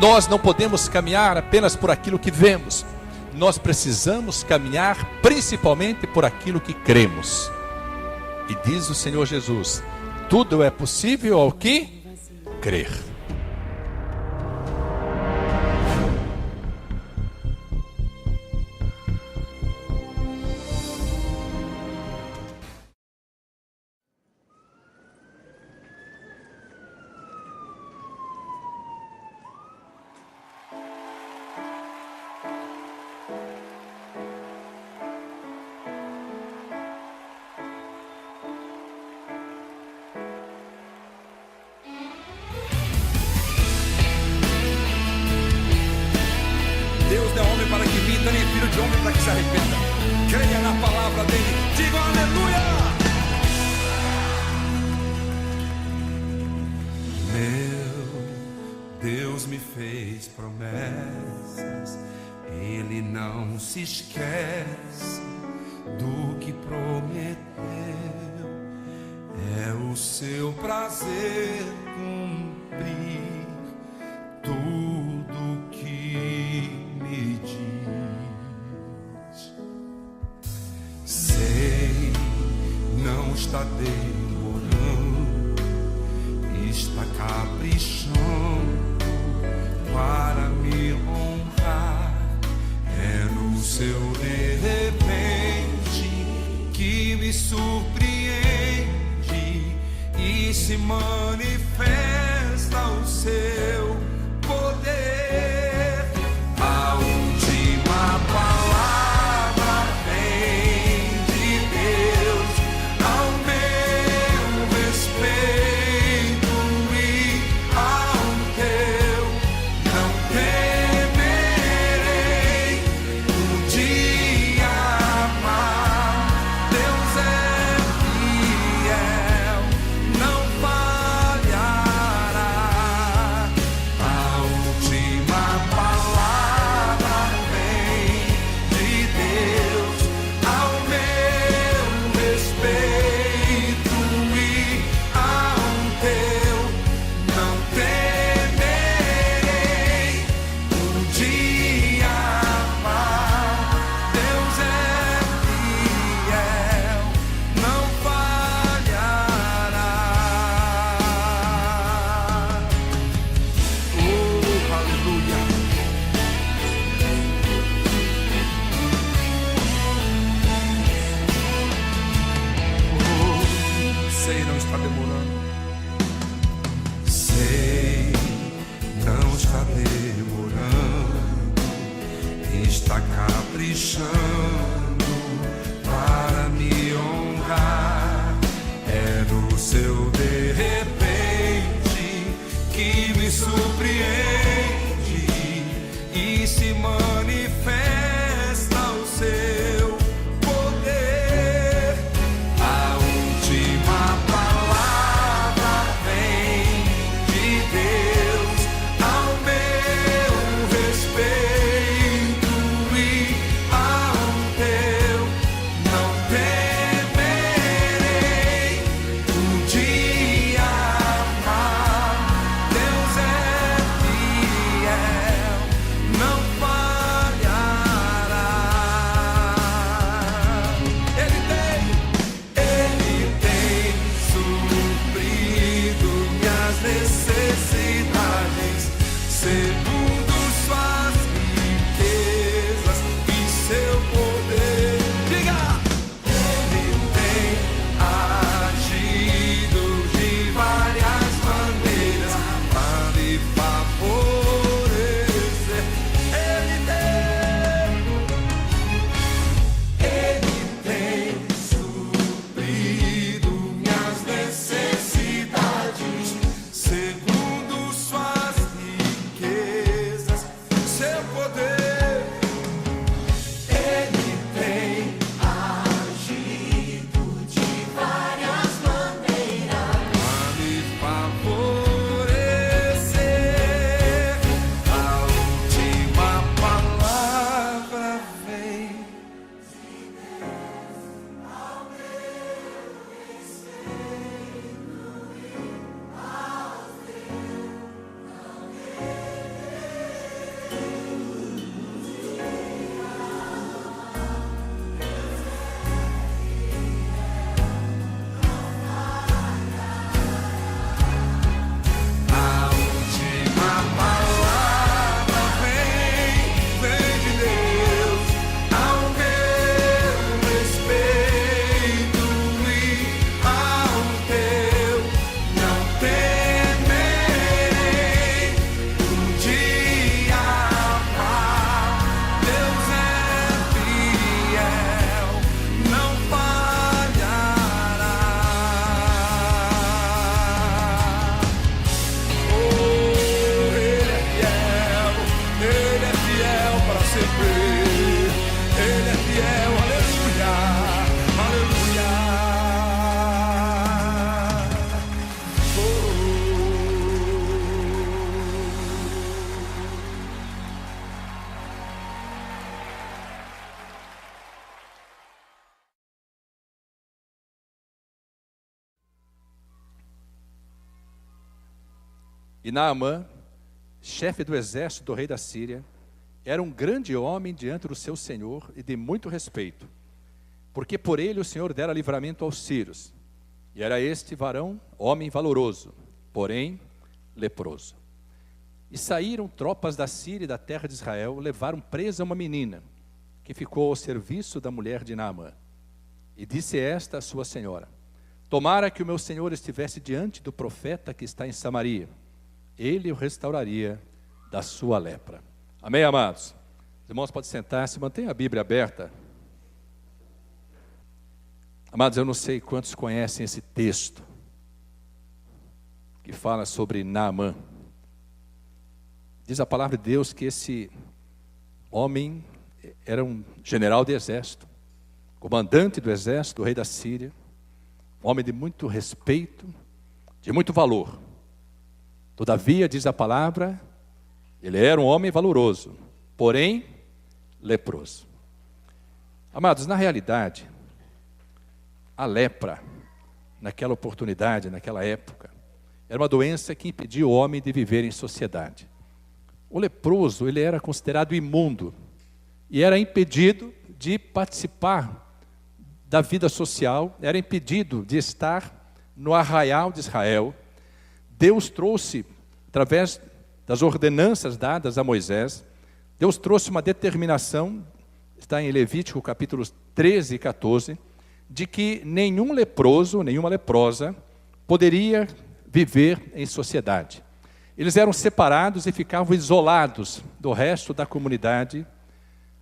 Nós não podemos caminhar apenas por aquilo que vemos. Nós precisamos caminhar principalmente por aquilo que cremos. E diz o Senhor Jesus: tudo é possível ao que crer. Deus não é homem para que minta, nem filho de homem para que se arrependa. Creia na palavra dele, diga aleluia. Meu Deus me fez promessas, Ele não se esquece do que prometeu. É o seu prazer cumprir tudo que me diz. Sei, não está demorando, está caprichando para me honrar. É no seu de repente que me surpreende e se manifesta o seu poder. A última palavra vem de Deus ao meu respeito e ao teu. Não temerei um dia amar. Deus é fiel, não falhará. A última palavra vem de Deus ao meu respeito e ao teu. Não temerei um dia amar. Deus é fiel, não falhará. Oh, aleluia. Oh, sei, não está demorando. Sei, não está demorando, está caprichando para me honrar. É no seu de repente que me surpreende e se manifesta o seu poder. A última palavra vem de Deus ao meu respeito e ao teu. E Naamã, chefe do exército do rei da Síria, era um grande homem diante do seu senhor e de muito respeito, porque por ele o Senhor dera livramento aos sírios. E era este varão, homem valoroso, porém leproso. E saíram tropas da Síria e da terra de Israel, levaram presa uma menina, que ficou ao serviço da mulher de Naamã. E disse esta a sua senhora: tomara que o meu senhor estivesse diante do profeta que está em Samaria, ele o restauraria da sua lepra. Amém, amados? Os irmãos podem sentar-se, mantenha a Bíblia aberta. Amados, eu não sei quantos conhecem esse texto que fala sobre Naamã. Diz a palavra de Deus que esse homem era um general de exército, comandante do exército do rei da Síria, um homem de muito respeito, de muito valor. Todavia, diz a palavra, ele era um homem valoroso, porém leproso. Amados, na realidade, a lepra, naquela oportunidade, naquela época, era uma doença que impedia o homem de viver em sociedade. O leproso, ele era considerado imundo e era impedido de participar da vida social, era impedido de estar no arraial de Israel. Deus trouxe, através das ordenanças dadas a Moisés, Deus trouxe uma determinação, está em Levítico capítulos 13 e 14, de que nenhum leproso, nenhuma leprosa, poderia viver em sociedade. Eles eram separados e ficavam isolados do resto da comunidade,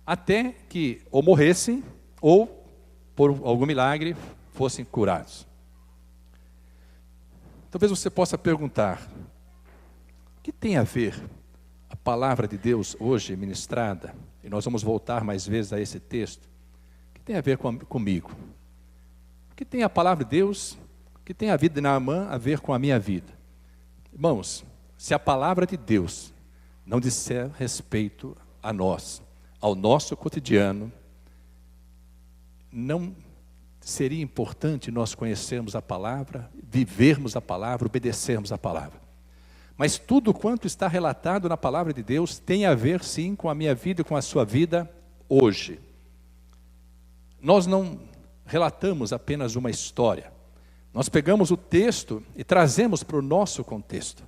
até que ou morressem, ou, por algum milagre, fossem curados. Talvez você possa perguntar: o que tem a ver a palavra de Deus hoje ministrada, e nós vamos voltar mais vezes a esse texto, o que tem a ver comigo? O que tem a palavra de Deus, o que tem a vida de Naamã a ver com a minha vida? Irmãos, se a palavra de Deus não disser respeito a nós, ao nosso cotidiano, não seria importante nós conhecermos a palavra, vivermos a palavra, obedecermos a palavra. Mas tudo quanto está relatado na palavra de Deus tem a ver sim com a minha vida e com a sua vida hoje. Nós não relatamos apenas uma história. Nós pegamos o texto e trazemos para o nosso contexto.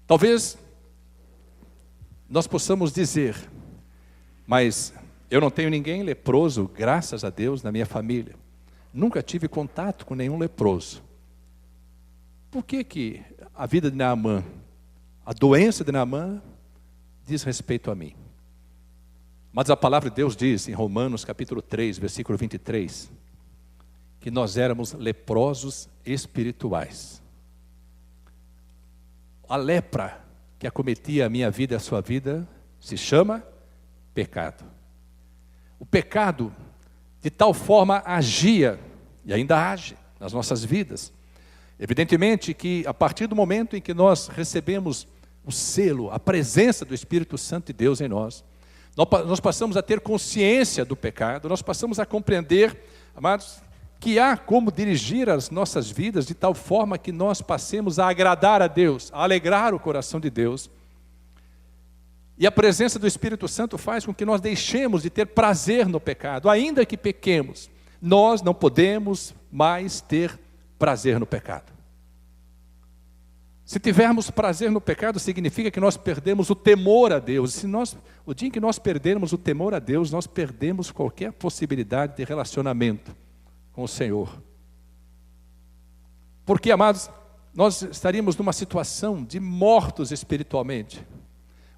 Talvez nós possamos dizer: mas eu não tenho ninguém leproso, graças a Deus, na minha família. Nunca tive contato com nenhum leproso. Por que a vida de Naamã, a doença de Naamã, diz respeito a mim? Mas a palavra de Deus diz em Romanos capítulo 3, versículo 23, que nós éramos leprosos espirituais. A lepra que acometia a minha vida e a sua vida se chama pecado. O pecado de tal forma agia e ainda age nas nossas vidas. Evidentemente que a partir do momento em que nós recebemos o selo, a presença do Espírito Santo de Deus em nós passamos a ter consciência do pecado, nós passamos a compreender, amados, que há como dirigir as nossas vidas de tal forma que nós passemos a agradar a Deus, a alegrar o coração de Deus. E a presença do Espírito Santo faz com que nós deixemos de ter prazer no pecado. Ainda que pequemos, nós não podemos mais ter prazer no pecado. Se tivermos prazer no pecado, significa que nós perdemos o temor a Deus. O dia em que nós perdermos o temor a Deus, nós perdemos qualquer possibilidade de relacionamento com o Senhor. Porque, amados, nós estaríamos numa situação de mortos espiritualmente.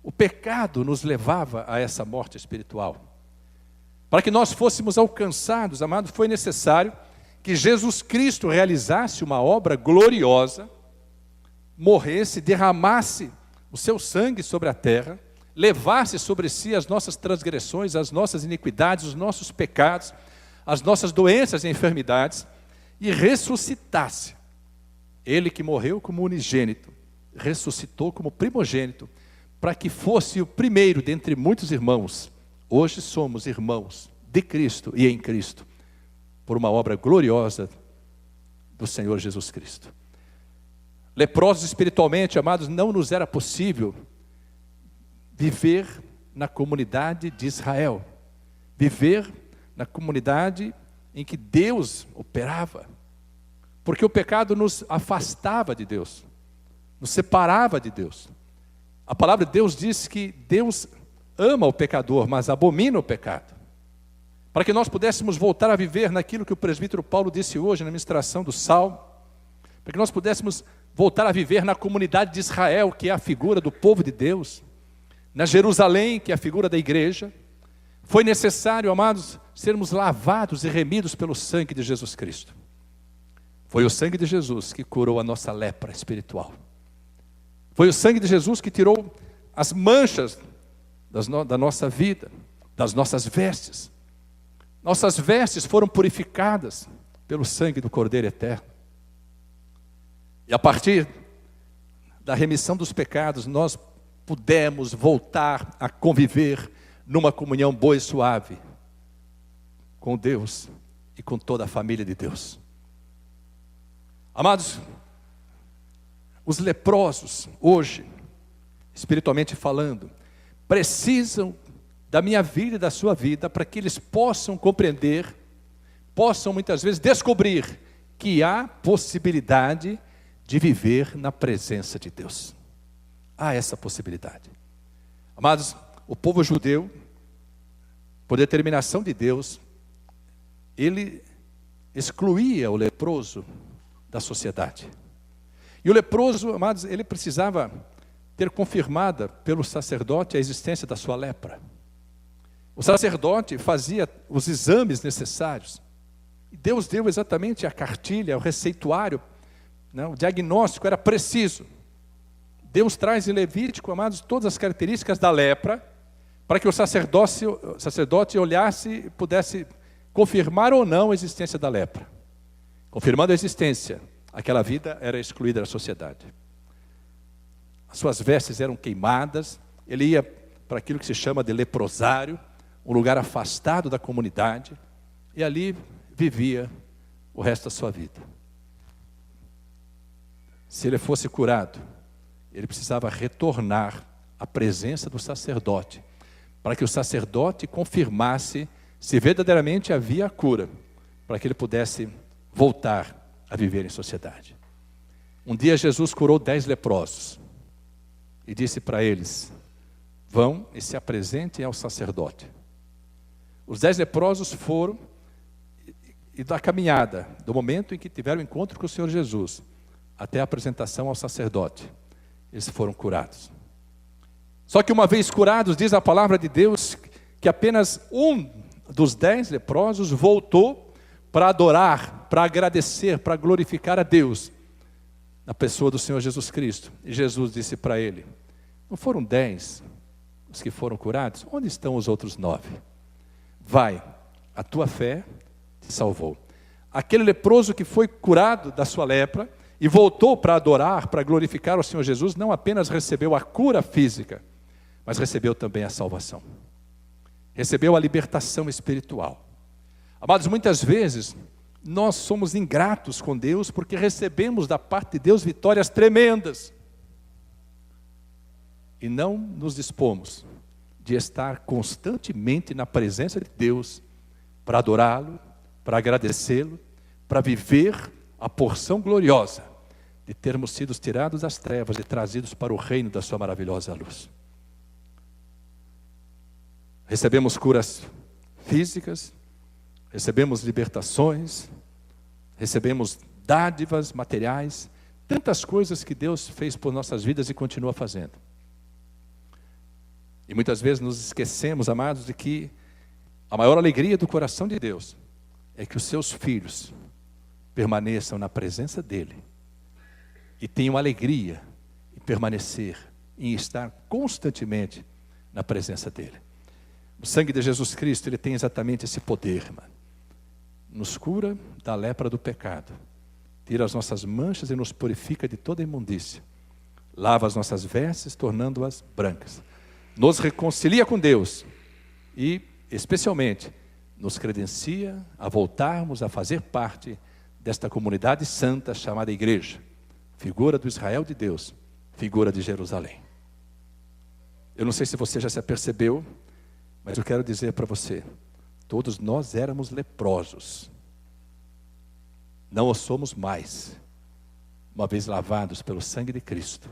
O pecado nos levava a essa morte espiritual. Para que nós fôssemos alcançados, amados, foi necessário que Jesus Cristo realizasse uma obra gloriosa, morresse, derramasse o seu sangue sobre a terra, levasse sobre si as nossas transgressões, as nossas iniquidades, os nossos pecados, as nossas doenças e enfermidades, e ressuscitasse. Ele que morreu como unigênito, ressuscitou como primogênito, para que fosse o primeiro dentre muitos irmãos. Hoje somos irmãos de Cristo e em Cristo, por uma obra gloriosa do Senhor Jesus Cristo. Leprosos espiritualmente, amados, não nos era possível viver na comunidade de Israel. Viver na comunidade em que Deus operava. Porque o pecado nos afastava de Deus, nos separava de Deus. A palavra de Deus diz que Deus ama o pecador, mas abomina o pecado. Para que nós pudéssemos voltar a viver naquilo que o presbítero Paulo disse hoje na ministração do Salmo, para que nós pudéssemos voltar a viver na comunidade de Israel, que é a figura do povo de Deus, na Jerusalém, que é a figura da igreja, foi necessário, amados, sermos lavados e remidos pelo sangue de Jesus Cristo. Foi o sangue de Jesus que curou a nossa lepra espiritual. Foi o sangue de Jesus que tirou as manchas da nossa vida, das nossas vestes. Nossas vestes foram purificadas pelo sangue do Cordeiro Eterno. E a partir da remissão dos pecados, nós pudemos voltar a conviver numa comunhão boa e suave com Deus e com toda a família de Deus. Amados, os leprosos hoje, espiritualmente falando, precisam da minha vida e da sua vida para que eles possam compreender, possam muitas vezes descobrir que há possibilidade de viver na presença de Deus. Há essa possibilidade. Amados, o povo judeu, por determinação de Deus, ele excluía o leproso da sociedade. E o leproso, amados, ele precisava ter confirmada pelo sacerdote a existência da sua lepra. O sacerdote fazia os exames necessários. E Deus deu exatamente a cartilha, o receituário, o diagnóstico era preciso. Deus traz em Levítico, amados, todas as características da lepra, para que o sacerdote olhasse e pudesse confirmar ou não a existência da lepra. Confirmando a existência, aquela vida era excluída da sociedade. As suas vestes eram queimadas, ele ia para aquilo que se chama de leprosário, um lugar afastado da comunidade, e ali vivia o resto da sua vida. Se ele fosse curado, ele precisava retornar à presença do sacerdote, para que o sacerdote confirmasse se verdadeiramente havia a cura, para que ele pudesse voltar a viver em sociedade. Um dia Jesus curou 10 leprosos e disse para eles: vão e se apresentem ao sacerdote. Os 10 leprosos foram, e da caminhada, do momento em que tiveram encontro com o Senhor Jesus, até a apresentação ao sacerdote, eles foram curados. Só que uma vez curados, diz a palavra de Deus, que apenas um dos 10 leprosos voltou para adorar, para agradecer, para glorificar a Deus, na pessoa do Senhor Jesus Cristo. E Jesus disse para ele: não foram 10 os que foram curados? Onde estão os outros 9? Vai, a tua fé te salvou. Aquele leproso que foi curado da sua lepra e voltou para adorar, para glorificar o Senhor Jesus, não apenas recebeu a cura física, mas recebeu também a salvação. Recebeu a libertação espiritual. Amados, muitas vezes nós somos ingratos com Deus porque recebemos da parte de Deus vitórias tremendas e não nos dispomos de estar constantemente na presença de Deus para adorá-lo, para agradecê-lo, para viver a porção gloriosa de termos sido tirados das trevas e trazidos para o reino da sua maravilhosa luz. Recebemos curas físicas, recebemos libertações, recebemos dádivas materiais, tantas coisas que Deus fez por nossas vidas e continua fazendo. E muitas vezes nos esquecemos, amados, de que a maior alegria do coração de Deus é que os seus filhos permaneçam na presença dEle e tenham alegria em permanecer, em estar constantemente na presença dEle. O sangue de Jesus Cristo, ele tem exatamente esse poder, irmão. Nos cura da lepra do pecado, tira as nossas manchas e nos purifica de toda imundícia, lava as nossas vestes, tornando-as brancas, nos reconcilia com Deus e, especialmente, nos credencia a voltarmos a fazer parte desta comunidade santa chamada igreja, figura do Israel de Deus, figura de Jerusalém. Eu não sei se você já se apercebeu, mas eu quero dizer para você, todos nós éramos leprosos. Não o somos mais, uma vez lavados pelo sangue de Cristo.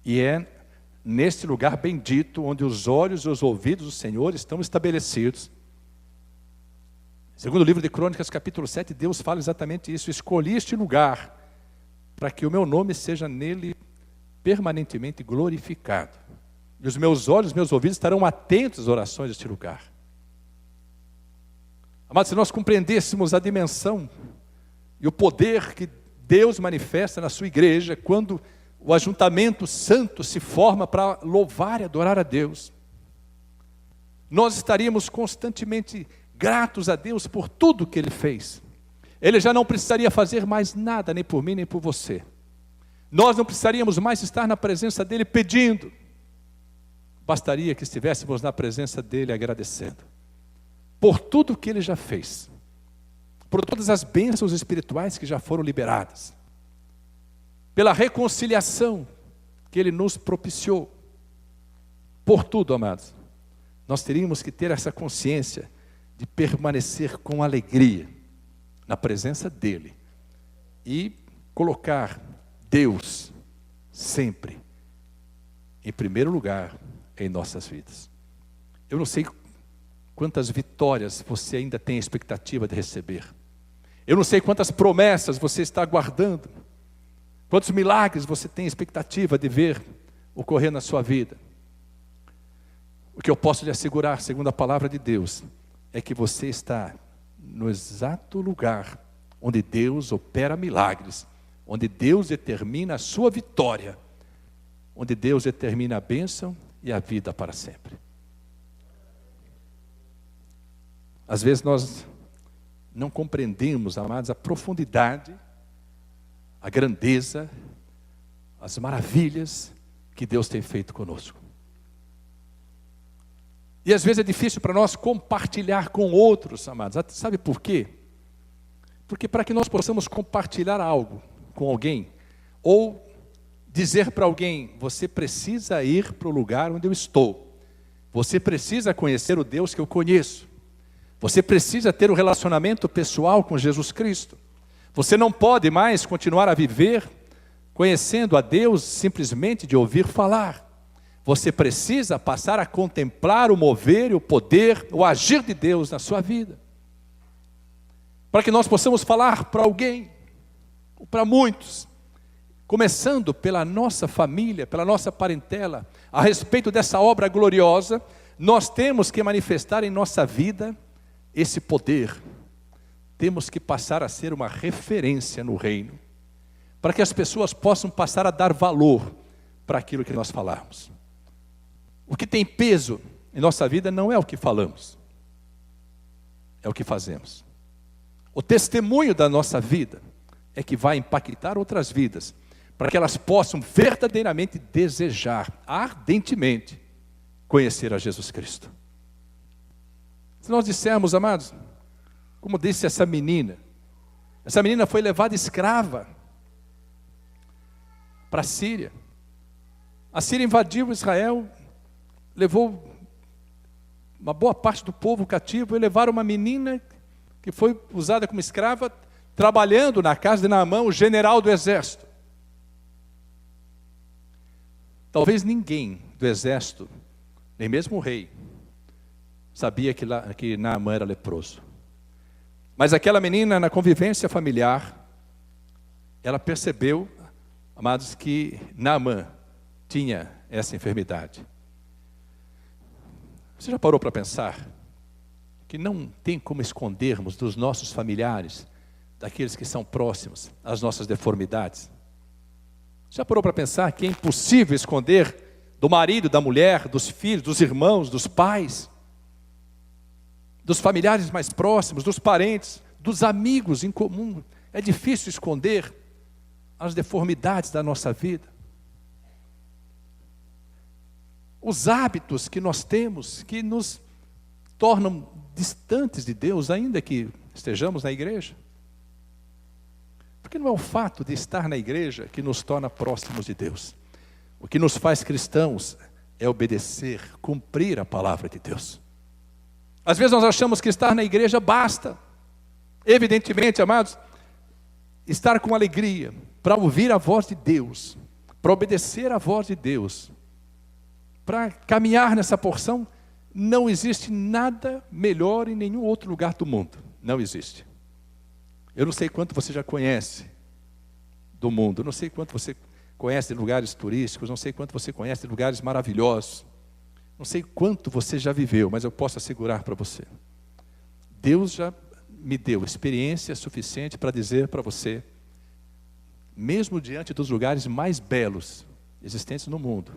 E é neste lugar bendito, onde os olhos e os ouvidos do Senhor estão estabelecidos. Segundo o livro de Crônicas, capítulo 7, Deus fala exatamente isso. Escolhi este lugar para que o meu nome seja nele permanentemente glorificado. E os meus olhos, meus ouvidos estarão atentos às orações deste lugar. Amados, se nós compreendêssemos a dimensão e o poder que Deus manifesta na sua igreja, quando o ajuntamento santo se forma para louvar e adorar a Deus, nós estaríamos constantemente gratos a Deus por tudo que Ele fez. Ele já não precisaria fazer mais nada, nem por mim, nem por você. Nós não precisaríamos mais estar na presença dEle pedindo. Bastaria que estivéssemos na presença dEle agradecendo. Por tudo que Ele já fez. Por todas as bênçãos espirituais que já foram liberadas. Pela reconciliação que Ele nos propiciou. Por tudo, amados. Nós teríamos que ter essa consciência de permanecer com alegria na presença dEle e colocar Deus sempre em primeiro lugar em nossas vidas. Eu não sei quantas vitórias você ainda tem a expectativa de receber. Eu não sei quantas promessas você está aguardando, quantos milagres você tem a expectativa de ver ocorrer na sua vida. O que eu posso lhe assegurar, segundo a palavra de Deus, é que você está no exato lugar onde Deus opera milagres, onde Deus determina a sua vitória, onde Deus determina a bênção e a vida para sempre. Às vezes nós não compreendemos, amados, a profundidade, a grandeza, as maravilhas que Deus tem feito conosco. E às vezes é difícil para nós compartilhar com outros, amados. Sabe por quê? Porque para que nós possamos compartilhar algo com alguém, ou dizer para alguém, você precisa ir para o lugar onde eu estou. Você precisa conhecer o Deus que eu conheço. Você precisa ter um relacionamento pessoal com Jesus Cristo. Você não pode mais continuar a viver conhecendo a Deus simplesmente de ouvir falar. Você precisa passar a contemplar o mover, o poder, o agir de Deus na sua vida. Para que nós possamos falar para alguém, ou para muitos, começando pela nossa família, pela nossa parentela, a respeito dessa obra gloriosa, nós temos que manifestar em nossa vida esse poder. Temos que passar a ser uma referência no reino, para que as pessoas possam passar a dar valor para aquilo que nós falarmos. O que tem peso em nossa vida não é o que falamos, é o que fazemos. O testemunho da nossa vida é que vai impactar outras vidas, para que elas possam verdadeiramente desejar, ardentemente, conhecer a Jesus Cristo. Se nós dissermos, amados, como disse essa menina foi levada escrava para a Síria. A Síria invadiu Israel, levou uma boa parte do povo cativo e levaram uma menina que foi usada como escrava, trabalhando na casa de Naamã, o general do exército. Talvez ninguém do exército, nem mesmo o rei, sabia que Naamã era leproso. Mas aquela menina, na convivência familiar, ela percebeu, amados, que Naamã tinha essa enfermidade. Você já parou para pensar que não tem como escondermos dos nossos familiares, daqueles que são próximos, as nossas deformidades? Já parou para pensar que é impossível esconder do marido, da mulher, dos filhos, dos irmãos, dos pais, dos familiares mais próximos, dos parentes, dos amigos em comum? É difícil esconder as deformidades da nossa vida. Os hábitos que nós temos, que nos tornam distantes de Deus, ainda que estejamos na igreja. Porque não é o fato de estar na igreja que nos torna próximos de Deus. O que nos faz cristãos é obedecer, cumprir a palavra de Deus. Às vezes nós achamos que estar na igreja basta. Evidentemente, amados, estar com alegria, para ouvir a voz de Deus, para obedecer a voz de Deus, para caminhar nessa porção, não existe nada melhor em nenhum outro lugar do mundo. Não existe. Eu não sei quanto você já conhece do mundo, eu não sei quanto você conhece de lugares turísticos, não sei quanto você conhece de lugares maravilhosos, não sei quanto você já viveu, mas eu posso assegurar para você. Deus já me deu experiência suficiente para dizer para você, mesmo diante dos lugares mais belos existentes no mundo,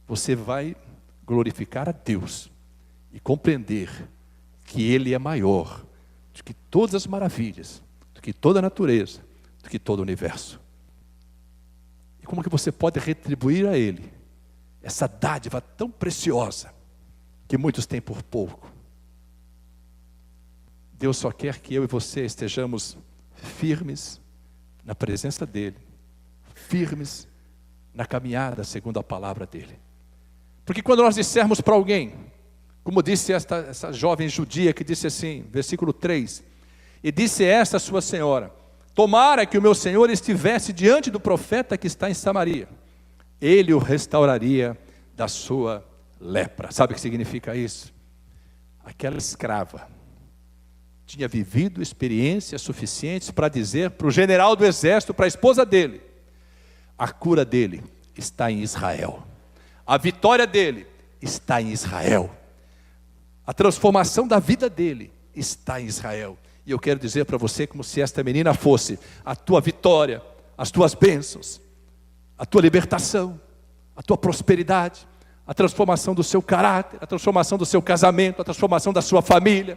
você vai glorificar a Deus e compreender que Ele é maior do que todas as maravilhas, do que toda a natureza, do que todo o universo. E como que você pode retribuir a Ele essa dádiva tão preciosa que muitos têm por pouco? Deus só quer que eu e você estejamos firmes na presença dEle, firmes na caminhada segundo a palavra dEle. Porque quando nós dissermos para alguém, como disse essa jovem judia que disse assim, versículo 3, e disse esta sua senhora, tomara que o meu senhor estivesse diante do profeta que está em Samaria, ele o restauraria da sua lepra. Sabe o que significa isso? Aquela escrava tinha vivido experiências suficientes para dizer para o general do exército, para a esposa dele, a cura dele está em Israel. A vitória dele está em Israel. A transformação da vida dele está em Israel. E eu quero dizer para você, como se esta menina fosse a tua vitória, as tuas bênçãos, a tua libertação, a tua prosperidade, a transformação do seu caráter, a transformação do seu casamento, a transformação da sua família,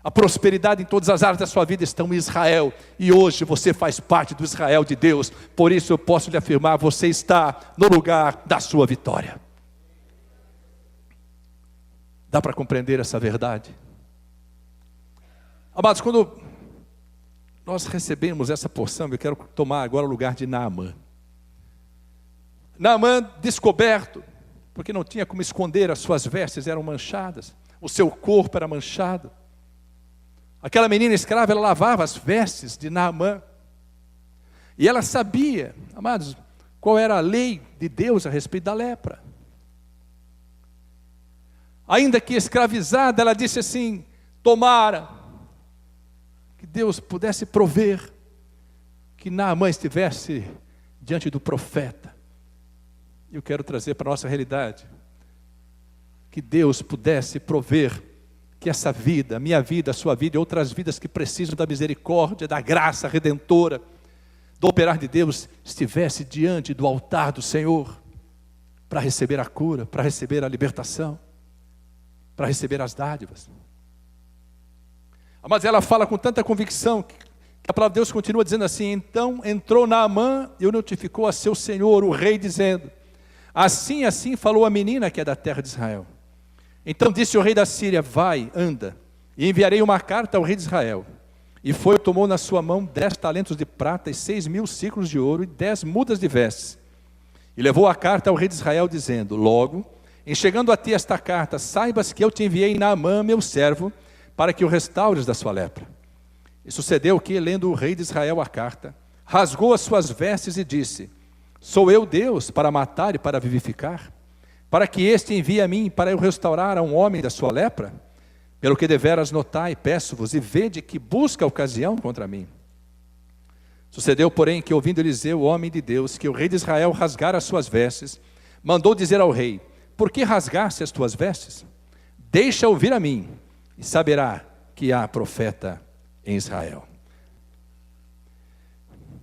a prosperidade em todas as áreas da sua vida estão em Israel. E hoje você faz parte do Israel de Deus. Por isso eu posso lhe afirmar, você está no lugar da sua vitória. Dá para compreender essa verdade? Amados, quando nós recebemos essa porção, eu quero tomar agora o lugar de Naamã. Naamã descoberto, porque não tinha como esconder, as suas vestes eram manchadas, o seu corpo era manchado. Aquela menina escrava, ela lavava as vestes de Naamã. E ela sabia, amados, qual era a lei de Deus a respeito da lepra. Ainda que escravizada, ela disse assim, tomara que Deus pudesse prover que Naamã estivesse diante do profeta. Eu quero trazer para a nossa realidade, que Deus pudesse prover que essa vida, a minha vida, a sua vida e outras vidas que precisam da misericórdia, da graça redentora, do operar de Deus, estivesse diante do altar do Senhor, para receber a cura, para receber a libertação, para receber as dádivas. Mas ela fala com tanta convicção, que a palavra de Deus continua dizendo assim, então entrou Naamã e o notificou a seu senhor, o rei, dizendo, assim falou a menina que é da terra de Israel. Então disse o rei da Síria, vai, anda, e enviarei uma carta ao rei de Israel. E foi, tomou na sua mão 10 talentos de prata e 6.000 ciclos de ouro e 10 mudas de vestes. E levou a carta ao rei de Israel, dizendo, logo, em chegando a ti esta carta, saibas que eu te enviei Naamã, meu servo, para que o restaures da sua lepra. E sucedeu que, lendo o rei de Israel a carta, rasgou as suas vestes e disse, sou eu Deus para matar e para vivificar? Para que este envie a mim, para eu restaurar a um homem da sua lepra? Pelo que deveras notai, peço-vos, e vede que busca ocasião contra mim. Sucedeu, porém, que ouvindo Eliseu, o homem de Deus, que o rei de Israel rasgara as suas vestes, mandou dizer ao rei, por que rasgaste as tuas vestes? Deixa ouvir a mim, e saberá que há profeta em Israel.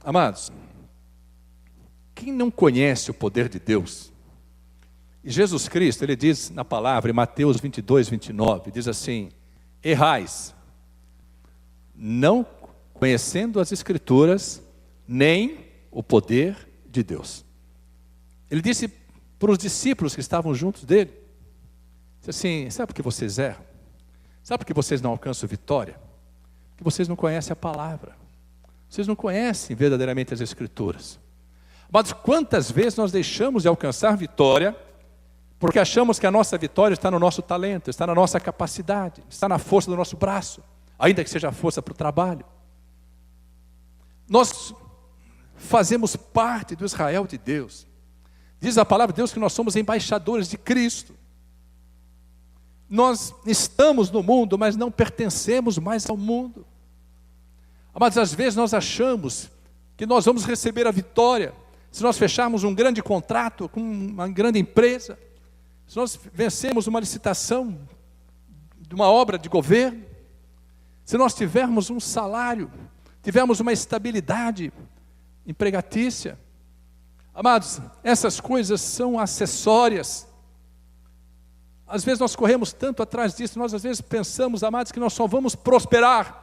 Amados, quem não conhece o poder de Deus, e Jesus Cristo, ele diz na palavra, em Mateus 22, 29, diz assim, errais, não conhecendo as Escrituras, nem o poder de Deus. Ele disse para os discípulos que estavam juntos dele, disse assim, sabe por que vocês erram? Sabe por que vocês não alcançam vitória? Porque vocês não conhecem a palavra. Vocês não conhecem verdadeiramente as Escrituras. Mas quantas vezes nós deixamos de alcançar vitória, porque achamos que a nossa vitória está no nosso talento, está na nossa capacidade, está na força do nosso braço, ainda que seja força para o trabalho. Nós fazemos parte do Israel de Deus. Diz a palavra de Deus que nós somos embaixadores de Cristo. Nós estamos no mundo, mas não pertencemos mais ao mundo. Mas às vezes nós achamos que nós vamos receber a vitória se nós fecharmos um grande contrato com uma grande empresa, se nós vencermos uma licitação de uma obra de governo, se nós tivermos um salário, tivermos uma estabilidade empregatícia. Amados, essas coisas são acessórias. Às vezes nós corremos tanto atrás disso, nós às vezes pensamos, amados, que nós só vamos prosperar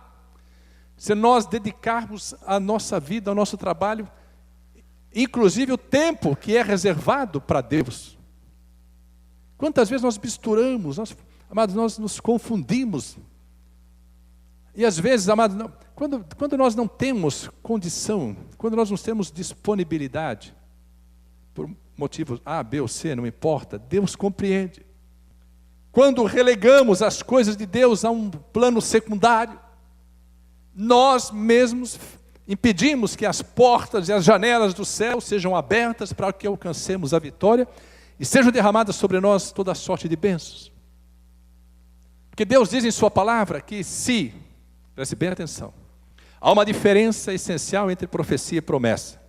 se nós dedicarmos a nossa vida, ao nosso trabalho, inclusive o tempo que é reservado para Deus. Quantas vezes nós misturamos, amados, nós nos confundimos. E às vezes, amados, quando nós não temos condição, quando nós não temos disponibilidade, por motivos A, B ou C, não importa, Deus compreende. Quando relegamos as coisas de Deus a um plano secundário, nós mesmos impedimos que as portas e as janelas do céu sejam abertas para que alcancemos a vitória e sejam derramadas sobre nós toda sorte de bênçãos. Porque Deus diz em sua palavra que preste bem atenção, há uma diferença essencial entre profecia e promessa.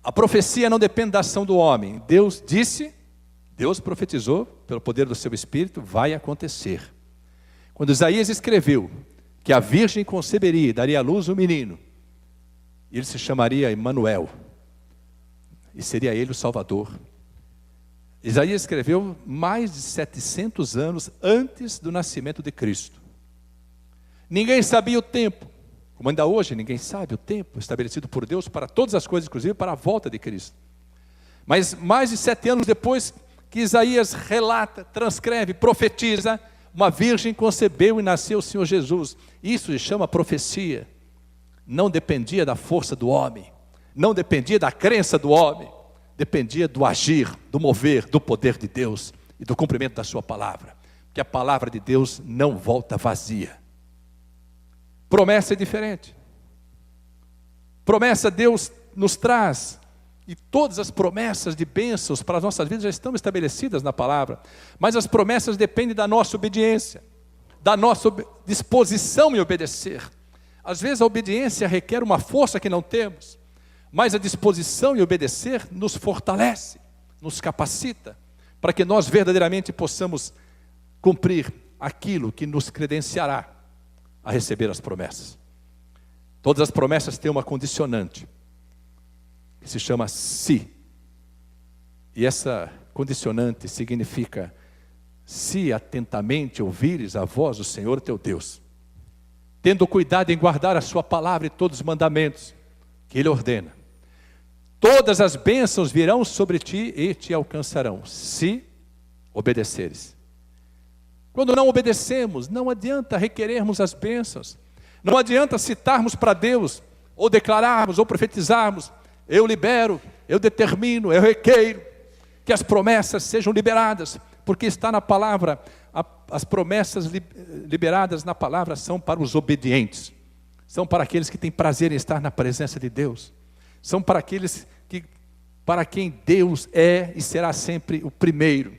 A profecia não depende da ação do homem. Deus disse, Deus profetizou, pelo poder do seu Espírito, vai acontecer. Quando Isaías escreveu que a virgem conceberia e daria à luz um menino, ele se chamaria Emanuel, e seria ele o Salvador. Isaías escreveu mais de 700 anos antes do nascimento de Cristo. Ninguém sabia o tempo, como ainda hoje ninguém sabe o tempo estabelecido por Deus para todas as coisas, inclusive para a volta de Cristo. Mas mais de 7 anos depois que Isaías relata, transcreve, profetiza, uma virgem concebeu e nasceu o Senhor Jesus. Isso se chama profecia. Não dependia da força do homem, não dependia da crença do homem, dependia do agir, do mover, do poder de Deus e do cumprimento da sua palavra. Porque a palavra de Deus não volta vazia. Promessa é diferente. Promessa Deus nos traz, e todas as promessas de bênçãos para as nossas vidas já estão estabelecidas na palavra, mas as promessas dependem da nossa obediência, da nossa disposição em obedecer. Às vezes a obediência requer uma força que não temos, mas a disposição em obedecer nos fortalece, nos capacita, para que nós verdadeiramente possamos cumprir aquilo que nos credenciará a receber as promessas. Todas as promessas têm uma condicionante, que se chama se. E essa condicionante significa: se atentamente ouvires a voz do Senhor teu Deus, tendo cuidado em guardar a sua palavra e todos os mandamentos que Ele ordena, todas as bênçãos virão sobre ti e te alcançarão, se obedeceres. Quando não obedecemos, não adianta requerermos as bênçãos, não adianta citarmos para Deus, ou declararmos, ou profetizarmos: eu libero, eu determino, eu requeiro que as promessas sejam liberadas, porque está na palavra. As promessas liberadas na palavra são para os obedientes, são para aqueles que têm prazer em estar na presença de Deus, são para aqueles para quem Deus é e será sempre o primeiro.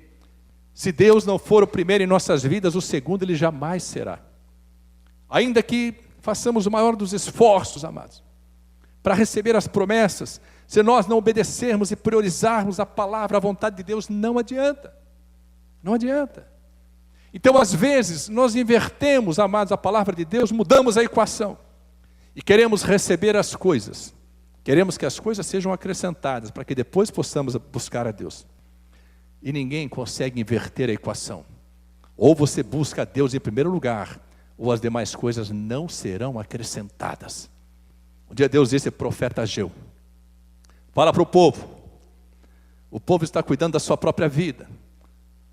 Se Deus não for o primeiro em nossas vidas, o segundo Ele jamais será. Ainda que façamos o maior dos esforços, amados, para receber as promessas, se nós não obedecermos e priorizarmos a palavra, a vontade de Deus, não adianta. Não adianta. Então, às vezes, nós invertemos, amados, a palavra de Deus, mudamos a equação e queremos receber as coisas. Queremos que as coisas sejam acrescentadas para que depois possamos buscar a Deus. E ninguém consegue inverter a equação. Ou você busca a Deus em primeiro lugar, ou as demais coisas não serão acrescentadas. Um dia Deus disse ao profeta Ageu: fala para o povo está cuidando da sua própria vida,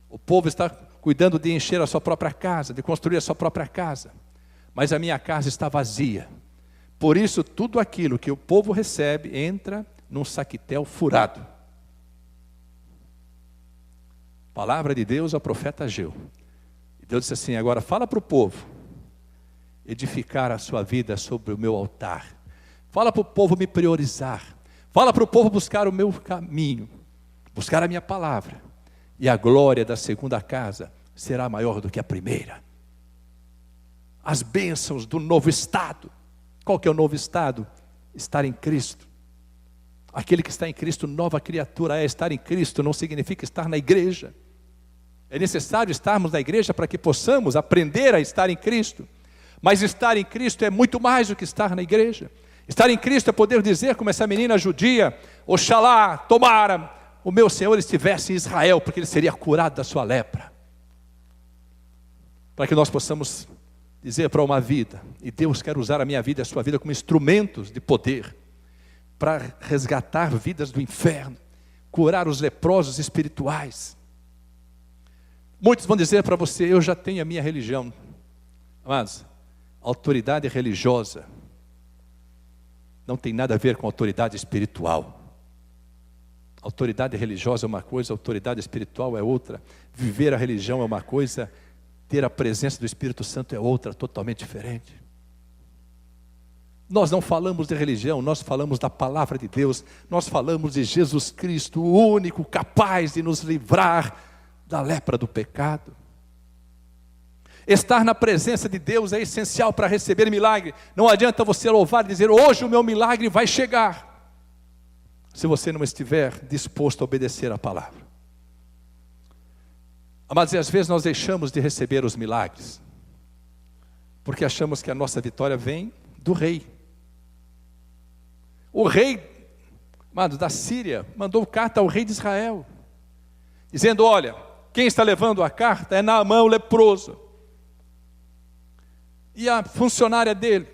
o povo está cuidando de encher a sua própria casa, de construir a sua própria casa, mas a minha casa está vazia, Por isso, tudo aquilo que o povo recebe entra num saquitel furado. Palavra de Deus ao profeta Ageu. E Deus disse assim: agora fala para o povo edificar a sua vida sobre o meu altar. Fala para o povo me priorizar. Fala para o povo buscar o meu caminho, buscar a minha palavra. E a glória da segunda casa será maior do que a primeira. As bênçãos do novo estado. Qual que é o novo estado? Estar em Cristo. Aquele que está em Cristo, nova criatura é. Estar em Cristo não significa estar na igreja. É necessário estarmos na igreja para que possamos aprender a estar em Cristo. Mas estar em Cristo é muito mais do que estar na igreja. Estar em Cristo é poder dizer, como essa menina judia: Oxalá, tomara, o meu Senhor estivesse em Israel, porque ele seria curado da sua lepra. Para que nós possamos dizer para uma vida, e Deus quer usar a minha vida e a sua vida como instrumentos de poder, para resgatar vidas do inferno, curar os leprosos espirituais. Muitos vão dizer para você: eu já tenho a minha religião. Mas autoridade religiosa não tem nada a ver com autoridade espiritual. Autoridade religiosa é uma coisa, autoridade espiritual é outra. Viver a religião é uma coisa, ter a presença do Espírito Santo é outra, totalmente diferente. Nós não falamos de religião, nós falamos da palavra de Deus. Nós falamos de Jesus Cristo, o único capaz de nos livrar da lepra do pecado. Estar na presença de Deus é essencial para receber milagre. Não adianta você louvar e dizer: hoje o meu milagre vai chegar, se você não estiver disposto a obedecer a palavra. Mas às vezes nós deixamos de receber os milagres, porque achamos que a nossa vitória vem do rei. O rei, da Síria, mandou carta ao rei de Israel, dizendo: olha, quem está levando a carta é Naamã, o leproso. E a funcionária dele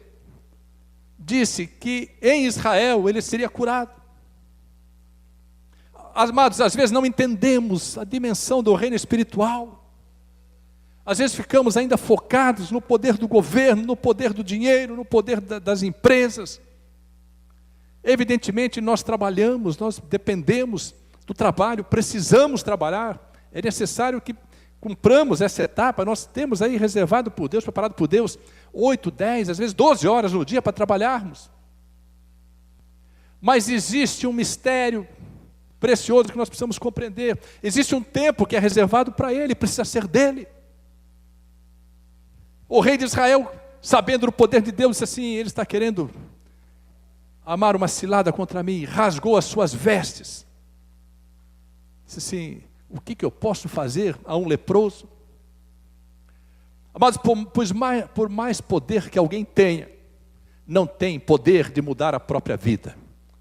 disse que em Israel ele seria curado. Amados, às vezes não entendemos a dimensão do reino espiritual. Às vezes ficamos ainda focados no poder do governo, no poder do dinheiro, no poder das empresas. Evidentemente nós trabalhamos, nós dependemos do trabalho, precisamos trabalhar. É necessário que cumpramos essa etapa. Nós temos aí reservado por Deus, preparado por Deus, 8, 10, às vezes 12 horas no dia para trabalharmos. Mas existe um mistério precioso que nós precisamos compreender. Existe um tempo que é reservado para ele, precisa ser dele. O rei de Israel, sabendo do poder de Deus, disse assim: ele está querendo amar uma cilada contra mim. Rasgou as suas vestes. Disse assim: o que eu posso fazer a um leproso? Mas por mais poder que alguém tenha, não tem poder de mudar a própria vida,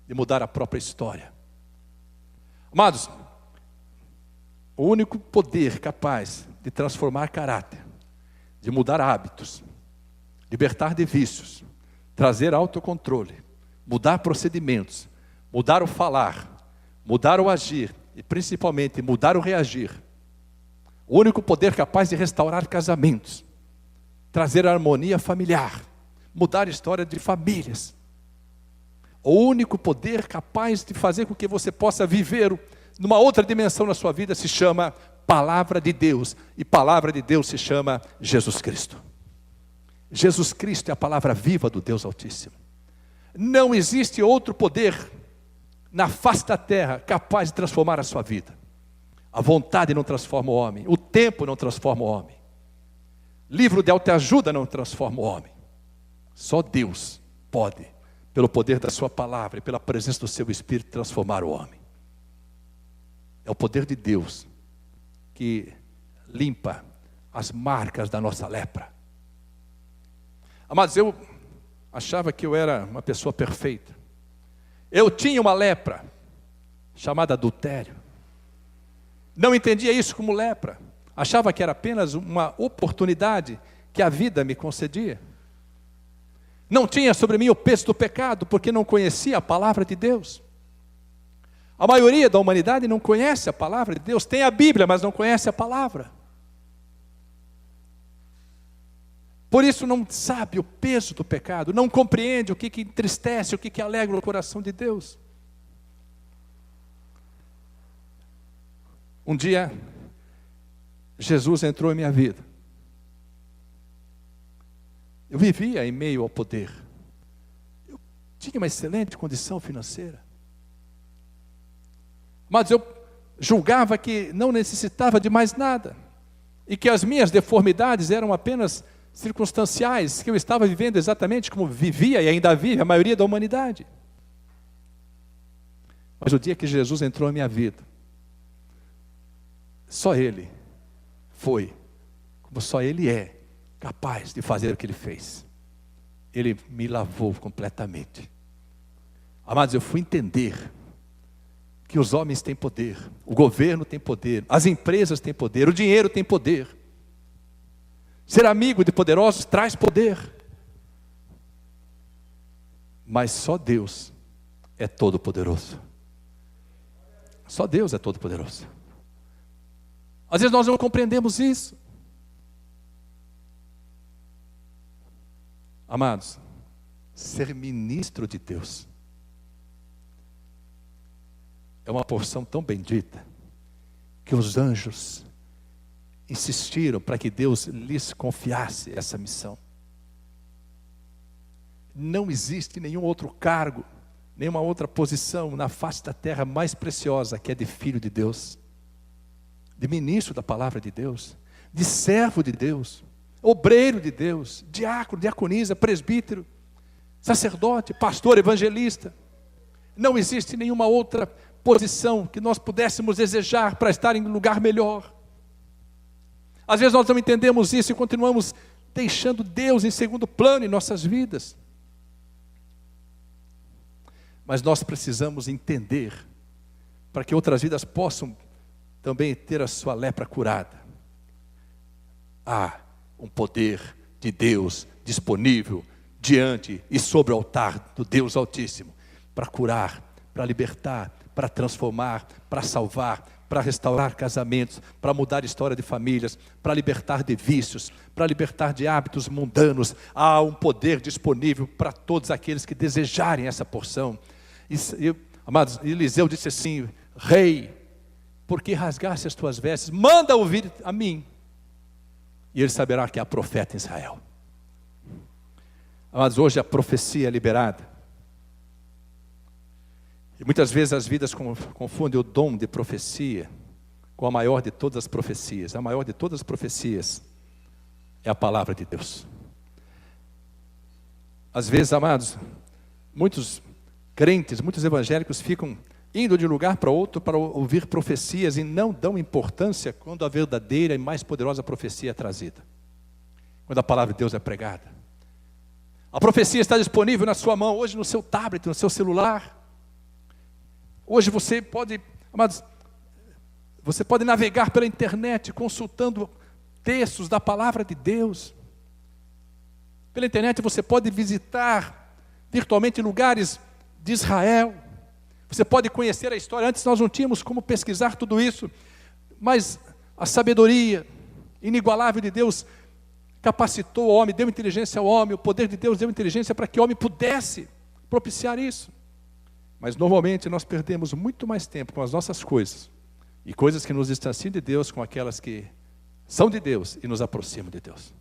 de mudar a própria história. Amados, o único poder capaz de transformar caráter, de mudar hábitos, libertar de vícios, trazer autocontrole, mudar procedimentos, mudar o falar, mudar o agir, e principalmente mudar o reagir. O único poder capaz de restaurar casamentos, trazer harmonia familiar, mudar a história de famílias. O único poder capaz de fazer com que você possa viver numa outra dimensão na sua vida se chama Palavra de Deus. E Palavra de Deus se chama Jesus Cristo. Jesus Cristo é a palavra viva do Deus Altíssimo. Não existe outro poder na face da terra capaz de transformar a sua vida. A vontade não transforma o homem, o tempo não transforma o homem, livro de autoajuda não transforma o homem. Só Deus pode, pelo poder da sua palavra e pela presença do seu Espírito, transformar o homem. É o poder de Deus que limpa as marcas da nossa lepra. Amados, eu achava que eu era uma pessoa perfeita. Eu tinha uma lepra chamada adultério. Não entendia isso como lepra. Achava que era apenas uma oportunidade que a vida me concedia. Não tinha sobre mim o peso do pecado, porque não conhecia a palavra de Deus. A maioria da humanidade não conhece a palavra de Deus. Tem a Bíblia, mas não conhece a palavra. Por isso não sabe o peso do pecado, não compreende o que entristece, o que alegra o coração de Deus. Um dia, Jesus entrou em minha vida. Eu vivia em meio ao poder. Eu tinha uma excelente condição financeira. Mas eu julgava que não necessitava de mais nada. E que as minhas deformidades eram apenas circunstanciais, que eu estava vivendo exatamente como vivia e ainda vive a maioria da humanidade. Mas o dia que Jesus entrou na minha vida, só Ele foi, como só Ele é, capaz de fazer o que Ele fez. Ele me lavou completamente. Amados, eu fui entender que os homens têm poder, o governo tem poder, as empresas têm poder, o dinheiro tem poder. Ser amigo de poderosos traz poder. Mas só Deus é todo poderoso. Só Deus é todo poderoso. Às vezes nós não compreendemos isso. Amados, ser ministro de Deus é uma porção tão bendita que os anjos insistiram para que Deus lhes confiasse essa missão. Não existe nenhum outro cargo, nenhuma outra posição na face da terra mais preciosa que é de filho de Deus, de ministro da palavra de Deus, de servo de Deus, obreiro de Deus, diácono, diaconisa, presbítero, sacerdote, pastor, evangelista. Não existe nenhuma outra posição que nós pudéssemos desejar para estar em um lugar melhor. Às vezes nós não entendemos isso e continuamos deixando Deus em segundo plano em nossas vidas. Mas nós precisamos entender, para que outras vidas possam também ter a sua lepra curada. Há um poder de Deus disponível diante e sobre o altar do Deus Altíssimo, para curar, para libertar, para transformar, para salvar, para restaurar casamentos, para mudar a história de famílias, para libertar de vícios, para libertar de hábitos mundanos. Há um poder disponível para todos aqueles que desejarem essa porção. Amados, Eliseu disse assim: Rei, por que rasgaste as tuas vestes? Manda ouvir a mim, e ele saberá que há profeta em Israel. Amados, hoje a profecia é liberada. E muitas vezes as vidas confundem o dom de profecia com a maior de todas as profecias. A maior de todas as profecias é a palavra de Deus. Às vezes, amados, muitos crentes, muitos evangélicos ficam indo de um lugar para outro para ouvir profecias e não dão importância quando a verdadeira e mais poderosa profecia é trazida. Quando a palavra de Deus é pregada. A profecia está disponível na sua mão, hoje no seu tablet, no seu celular. Hoje você pode, amados, você pode navegar pela internet consultando textos da palavra de Deus. Pela internet você pode visitar virtualmente lugares de Israel. Você pode conhecer a história. Antes nós não tínhamos como pesquisar tudo isso, mas a sabedoria inigualável de Deus capacitou o homem, deu inteligência ao homem, o poder de Deus deu inteligência para que o homem pudesse propiciar isso. Mas normalmente nós perdemos muito mais tempo com as nossas coisas, e coisas que nos distanciam de Deus, com aquelas que são de Deus e nos aproximam de Deus.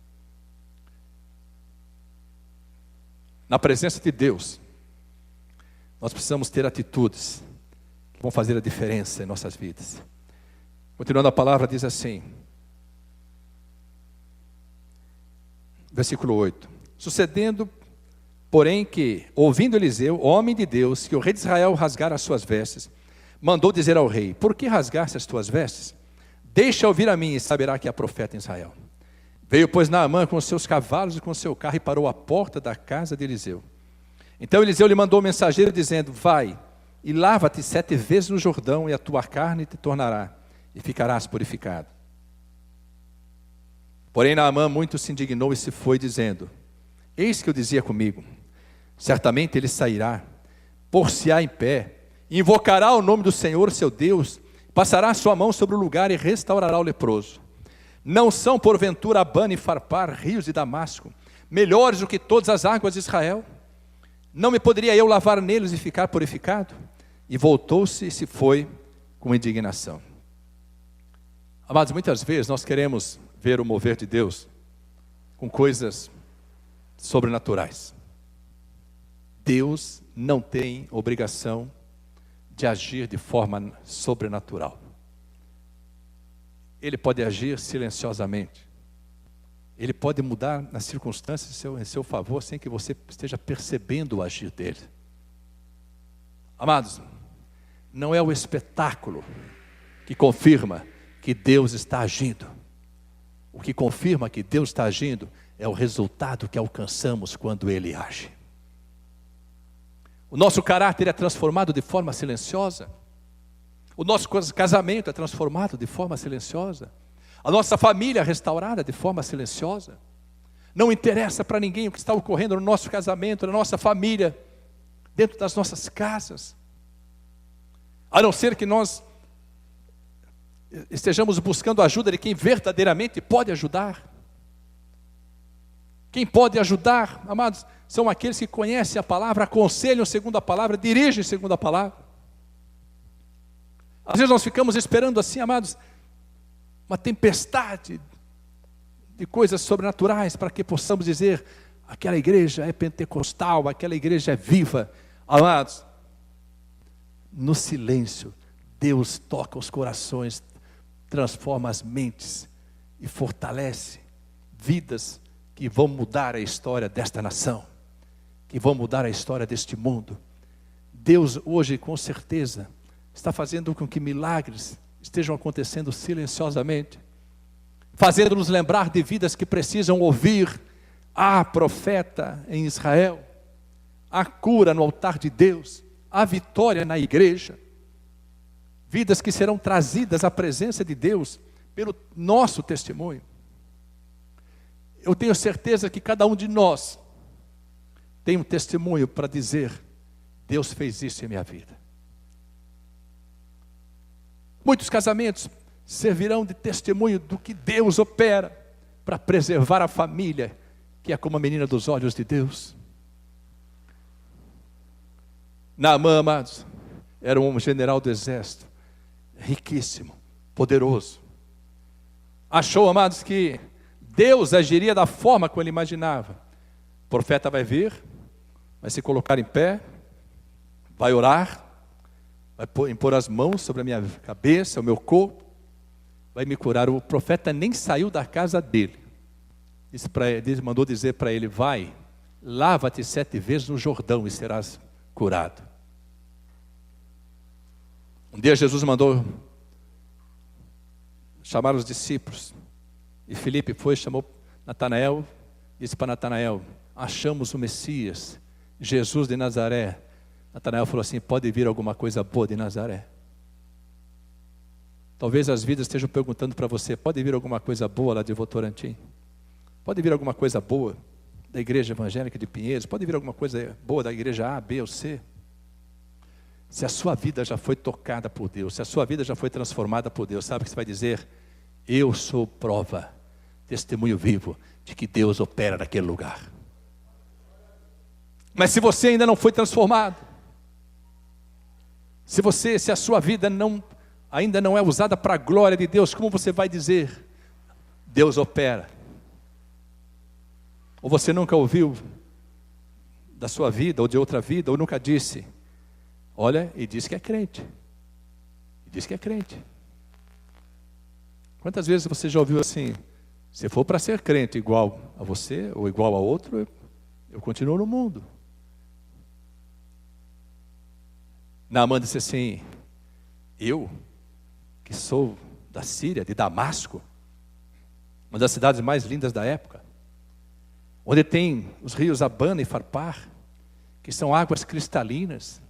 Na presença de Deus, nós precisamos ter atitudes que vão fazer a diferença em nossas vidas. Continuando, a palavra diz assim, versículo 8: Sucedendo, porém, que, ouvindo Eliseu, homem de Deus, que o rei de Israel rasgara as suas vestes, mandou dizer ao rei: Por que rasgaste as tuas vestes? Deixa ouvir a mim, e saberá que há profeta em Israel. Veio, pois, Naamã com os seus cavalos e com o seu carro, e parou à porta da casa de Eliseu. Então Eliseu lhe mandou um mensageiro, dizendo: Vai, e lava-te 7 vezes no Jordão, e a tua carne te tornará, e ficarás purificado. Porém Naamã muito se indignou e se foi, dizendo: Eis que eu dizia comigo, certamente ele sairá, pôr-se-á em pé, invocará o nome do Senhor seu Deus, passará a sua mão sobre o lugar e restaurará o leproso. Não são porventura Abana e Farpar, rios de Damasco, melhores do que todas as águas de Israel? Não me poderia eu lavar neles e ficar purificado? E voltou-se e se foi com indignação. Amados, muitas vezes nós queremos ver o mover de Deus com coisas sobrenaturais. Deus não tem obrigação de agir de forma sobrenatural. Ele pode agir silenciosamente. Ele pode mudar nas circunstâncias em seu favor, sem que você esteja percebendo o agir dele. Amados, não é o espetáculo que confirma que Deus está agindo. O que confirma que Deus está agindo é o resultado que alcançamos quando Ele age. O nosso caráter é transformado de forma silenciosa. O nosso casamento é transformado de forma silenciosa. A nossa família é restaurada de forma silenciosa. Não interessa para ninguém o que está ocorrendo no nosso casamento, na nossa família, dentro das nossas casas. A não ser que nós estejamos buscando a ajuda de quem verdadeiramente pode ajudar. Quem pode ajudar, amados, são aqueles que conhecem a palavra, aconselham segundo a palavra, dirigem segundo a palavra. Às vezes nós ficamos esperando assim, amados, uma tempestade de coisas sobrenaturais para que possamos dizer: aquela igreja é pentecostal, aquela igreja é viva. Amados, no silêncio, Deus toca os corações, transforma as mentes e fortalece vidas que vão mudar a história desta nação, que vão mudar a história deste mundo. Deus hoje, com certeza, está fazendo com que milagres estejam acontecendo silenciosamente, fazendo-nos lembrar de vidas que precisam ouvir: há profeta em Israel, há cura no altar de Deus, há vitória na igreja. Vidas que serão trazidas à presença de Deus pelo nosso testemunho. Eu tenho certeza que cada um de nós tem um testemunho para dizer: Deus fez isso em minha vida. Muitos casamentos servirão de testemunho do que Deus opera para preservar a família, que é como a menina dos olhos de Deus. Naamã, amados, era um general do exército, riquíssimo, poderoso. Achou, amados, que Deus agiria da forma como ele imaginava. O profeta vai vir, vai se colocar em pé, vai orar, vai impor as mãos sobre a minha cabeça, o meu corpo, vai me curar. O profeta nem saiu da casa dele. Mandou dizer para ele: vai, lava-te 7 vezes no Jordão e serás curado. Um dia Jesus mandou chamar os discípulos, e Filipe foi, chamou Natanael, disse para Natanael: achamos o Messias, Jesus de Nazaré. Natanael falou assim: pode vir alguma coisa boa de Nazaré? Talvez as vidas estejam perguntando para você: pode vir alguma coisa boa lá de Votorantim? Pode vir alguma coisa boa da igreja evangélica de Pinheiros? Pode vir alguma coisa boa da igreja A, B ou C? Se a sua vida já foi tocada por Deus, se a sua vida já foi transformada por Deus, sabe o que você vai dizer? Eu sou prova, testemunho vivo de que Deus opera naquele lugar. Mas se você ainda não foi transformado, se a sua vida ainda não é usada para a glória de Deus, como você vai dizer: Deus opera? Ou você nunca ouviu da sua vida, ou de outra vida, ou nunca disse: olha, e diz que é crente. E diz que é crente. Quantas vezes você já ouviu assim: se for para ser crente igual a você, ou igual a outro, eu continuo no mundo. Naamã disse assim: eu, que sou da Síria, de Damasco, uma das cidades mais lindas da época, onde tem os rios Abana e Farpar, que são águas cristalinas.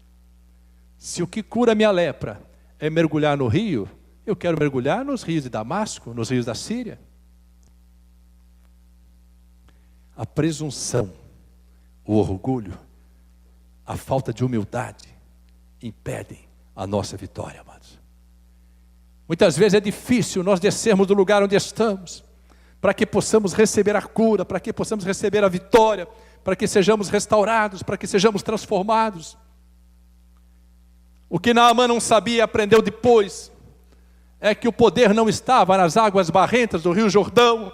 Se o que cura minha lepra é mergulhar no rio, eu quero mergulhar nos rios de Damasco, nos rios da Síria. A presunção, o orgulho, a falta de humildade impedem a nossa vitória, amados. Muitas vezes é difícil nós descermos do lugar onde estamos, para que possamos receber a cura, para que possamos receber a vitória, para que sejamos restaurados, para que sejamos transformados. O que Naamã não sabia e aprendeu depois, é que o poder não estava nas águas barrentas do Rio Jordão,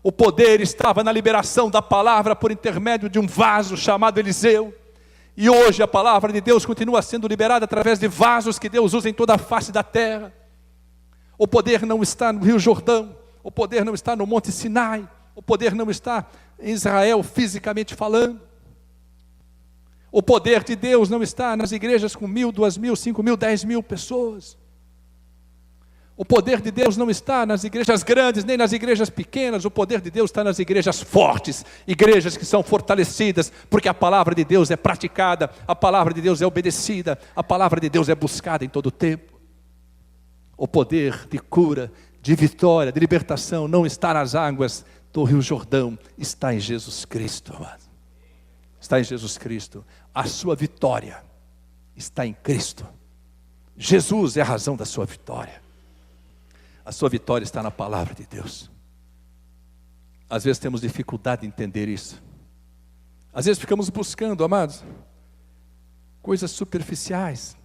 o poder estava na liberação da palavra por intermédio de um vaso chamado Eliseu. E hoje a palavra de Deus continua sendo liberada através de vasos que Deus usa em toda a face da terra. O poder não está no Rio Jordão, o poder não está no Monte Sinai, o poder não está em Israel fisicamente falando. O poder de Deus não está nas igrejas com 1.000, 2.000, 5.000, 10.000 pessoas. O poder de Deus não está nas igrejas grandes, nem nas igrejas pequenas. O poder de Deus está nas igrejas fortes, igrejas que são fortalecidas, porque a palavra de Deus é praticada, a palavra de Deus é obedecida, a palavra de Deus é buscada em todo o tempo. O poder de cura, de vitória, de libertação não está nas águas do Rio Jordão, está em Jesus Cristo, amado. Está em Jesus Cristo. A sua vitória está em Cristo. Jesus é a razão da sua vitória. A sua vitória está na palavra de Deus. Às vezes temos dificuldade de entender isso. Às vezes ficamos buscando, amados, coisas superficiais.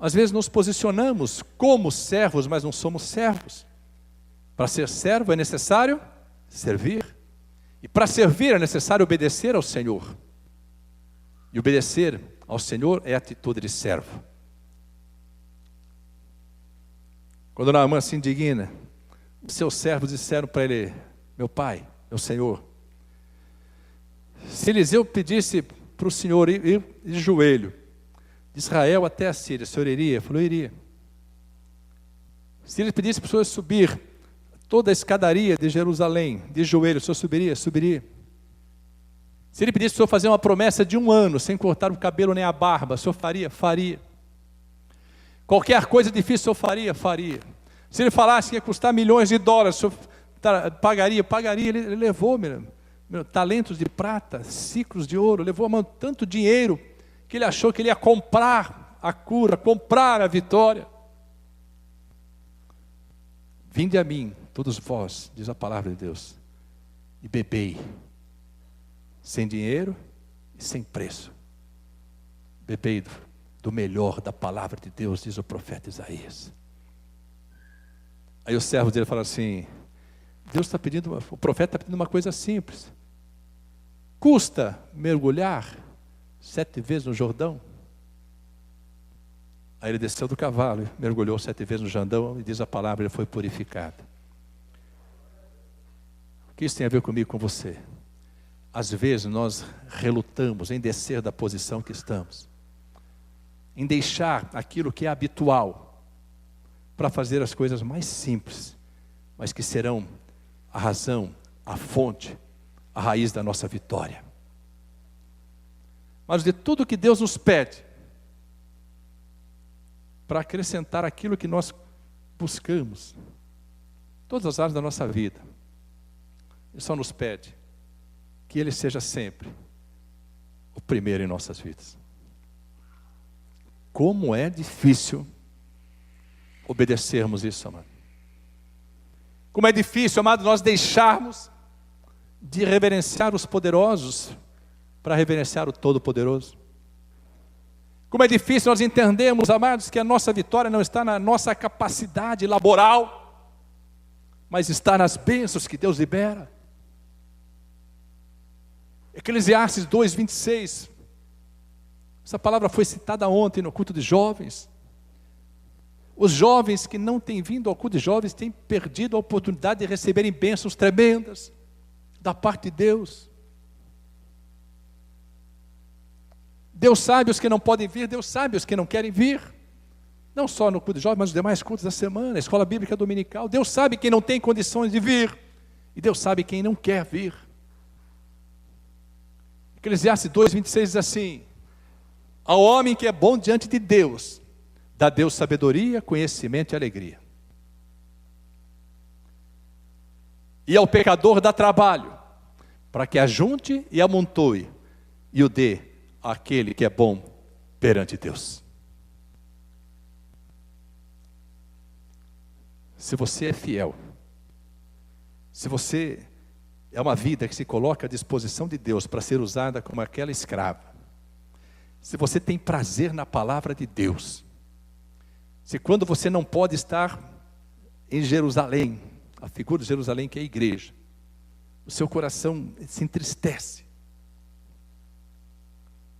Às vezes nos posicionamos como servos, mas não somos servos. Para ser servo é necessário servir. E para servir é necessário obedecer ao Senhor. E obedecer ao Senhor é atitude de servo. Quando Naamã se indigna, os seus servos disseram para ele: meu pai, meu senhor, se Eliseu pedisse para o senhor ir de joelho, de Israel até a Síria, o senhor iria? Ele falou: iria. Se ele pedisse para o senhor subir toda a escadaria de Jerusalém, de joelho, o senhor subiria? Subiria. Se ele pedisse para o senhor fazer uma promessa de 1 ano, sem cortar o cabelo nem a barba, o senhor faria? Faria. Qualquer coisa difícil o senhor faria? Faria. Se ele falasse que ia custar milhões de dólares, o senhor pagaria? Pagaria. Ele levou talentos de prata, ciclos de ouro, levou tanto dinheiro, que ele achou que ele ia comprar a cura, comprar a vitória. Vinde a mim, todos vós, diz a palavra de Deus, e bebei, sem dinheiro e sem preço. Bebei do melhor da palavra de Deus, diz o profeta Isaías. Aí os servos dele falam assim: Deus está pedindo, o profeta está pedindo uma coisa simples. Custa mergulhar 7 vezes no Jordão? Aí ele desceu do cavalo, mergulhou 7 vezes no Jordão, e diz a palavra, ele foi purificado. O que isso tem a ver comigo, com você? Às vezes nós relutamos em descer da posição que estamos, em deixar aquilo que é habitual, para fazer as coisas mais simples, mas que serão a razão, a fonte, a raiz da nossa vitória. Mas de tudo que Deus nos pede, para acrescentar aquilo que nós buscamos, todas as áreas da nossa vida, Ele só nos pede que Ele seja sempre o primeiro em nossas vidas. Como é difícil obedecermos isso, amado. Como é difícil, amado, nós deixarmos de reverenciar os poderosos para reverenciar o Todo-Poderoso. Como é difícil nós entendermos, amados, que a nossa vitória não está na nossa capacidade laboral, mas está nas bênçãos que Deus libera. Eclesiastes 2:26. Essa palavra foi citada ontem no culto de jovens. Os jovens que não têm vindo ao culto de jovens têm perdido a oportunidade de receberem bênçãos tremendas da parte de Deus. Deus sabe os que não podem vir, Deus sabe os que não querem vir. Não só no culto de jovens, mas nos demais cultos da semana, a escola bíblica dominical. Deus sabe quem não tem condições de vir, e Deus sabe quem não quer vir. Eclesiastes 2:26 diz assim: ao homem que é bom diante de Deus, dá Deus sabedoria, conhecimento e alegria. E ao pecador dá trabalho, para que ajunte e amontoe, e o dê àquele que é bom perante Deus. se você é fiel, se você é uma vida que se coloca à disposição de Deus para ser usada como aquela escrava, se você tem prazer na palavra de Deus, se quando você não pode estar em Jerusalém, a figura de Jerusalém que é a igreja, o seu coração se entristece.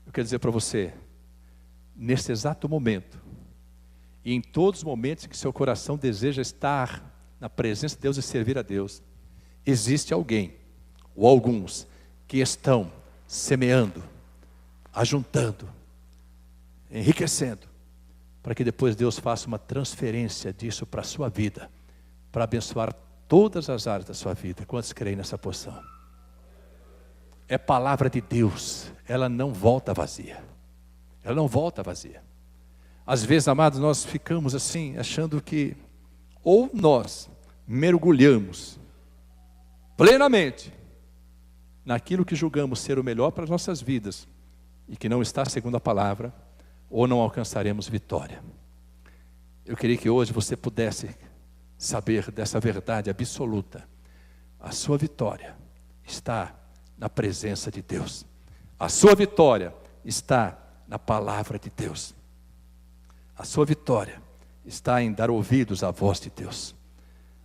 Eu quero dizer para você, nesse exato momento, e em todos os momentos em que seu coração deseja estar na presença de Deus e servir a Deus, existe alguém, ou alguns, que estão semeando, ajuntando, enriquecendo, para que depois Deus faça uma transferência disso para a sua vida, para abençoar todas as áreas da sua vida. Quantos creem nessa porção? É palavra de Deus, ela não volta vazia. Ela não volta vazia. Às vezes, amados, nós ficamos assim, achando que ou nós mergulhamos plenamente naquilo que julgamos ser o melhor para as nossas vidas e que não está segundo a palavra, ou não alcançaremos vitória. Eu queria que hoje você pudesse saber dessa verdade absoluta. A sua vitória está na presença de Deus. A sua vitória está na palavra de Deus. A sua vitória está em dar ouvidos à voz de Deus.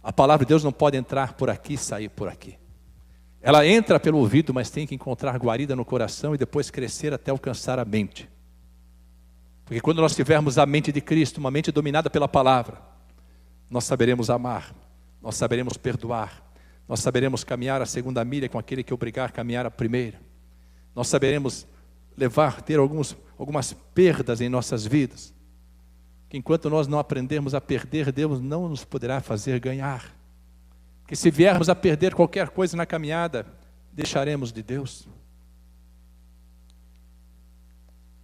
A palavra de Deus não pode entrar por aqui e sair por aqui. Ela entra pelo ouvido, mas tem que encontrar guarida no coração e depois crescer até alcançar a mente. Porque quando nós tivermos a mente de Cristo, uma mente dominada pela palavra, nós saberemos amar, nós saberemos perdoar, nós saberemos caminhar a segunda milha com aquele que obrigar a caminhar a primeira. Nós saberemos ter algumas perdas em nossas vidas, que enquanto nós não aprendermos a perder, Deus não nos poderá fazer ganhar. Que se viermos a perder qualquer coisa na caminhada, deixaremos de Deus.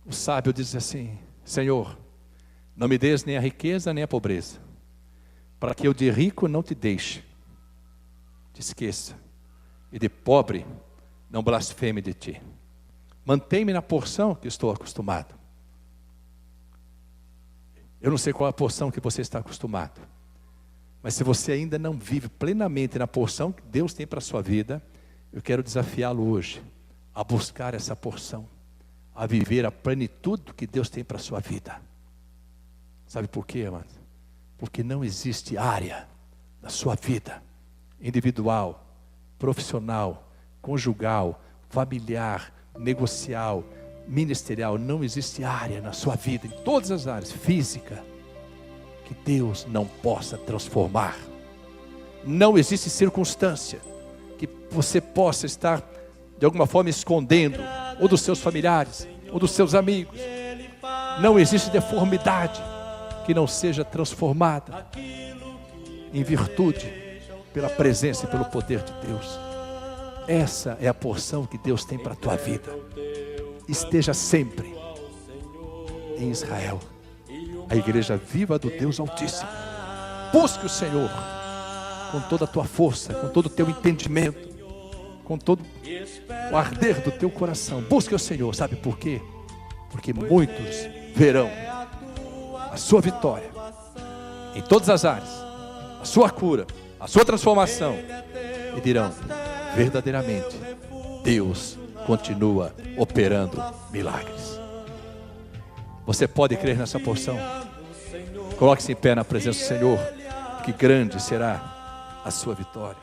O sábio diz assim: Senhor, não me des nem a riqueza nem a pobreza, para que eu de rico não te deixe, te esqueça, e de pobre não blasfeme de ti. Mantém-me na porção que estou acostumado. Eu não sei qual é a porção que você está acostumado, mas se você ainda não vive plenamente na porção que Deus tem para a sua vida, eu quero desafiá-lo hoje a buscar essa porção, a viver a plenitude que Deus tem para a sua vida. Sabe por quê, amado? Porque não existe área na sua vida, individual, profissional, conjugal, familiar, negocial, ministerial, não existe área na sua vida, em todas as áreas, física, que Deus não possa transformar. Não existe circunstância que você possa estar de alguma forma escondendo, ou dos seus familiares, ou dos seus amigos. Não existe deformidade que não seja transformada em virtude pela presença e pelo poder de Deus. Essa é a porção que Deus tem para a tua vida. Esteja sempre em Israel, a igreja viva do Deus Altíssimo. Busque o Senhor com toda a tua força, com todo o teu entendimento, com todo o arder do teu coração. Busque o Senhor, sabe por quê? Porque muitos verão a sua vitória em todas as áreas, a sua cura, a sua transformação, e dirão: verdadeiramente Deus continua operando milagres. Você pode crer nessa porção? Coloque-se em pé na presença do Senhor, que grande será a sua vitória.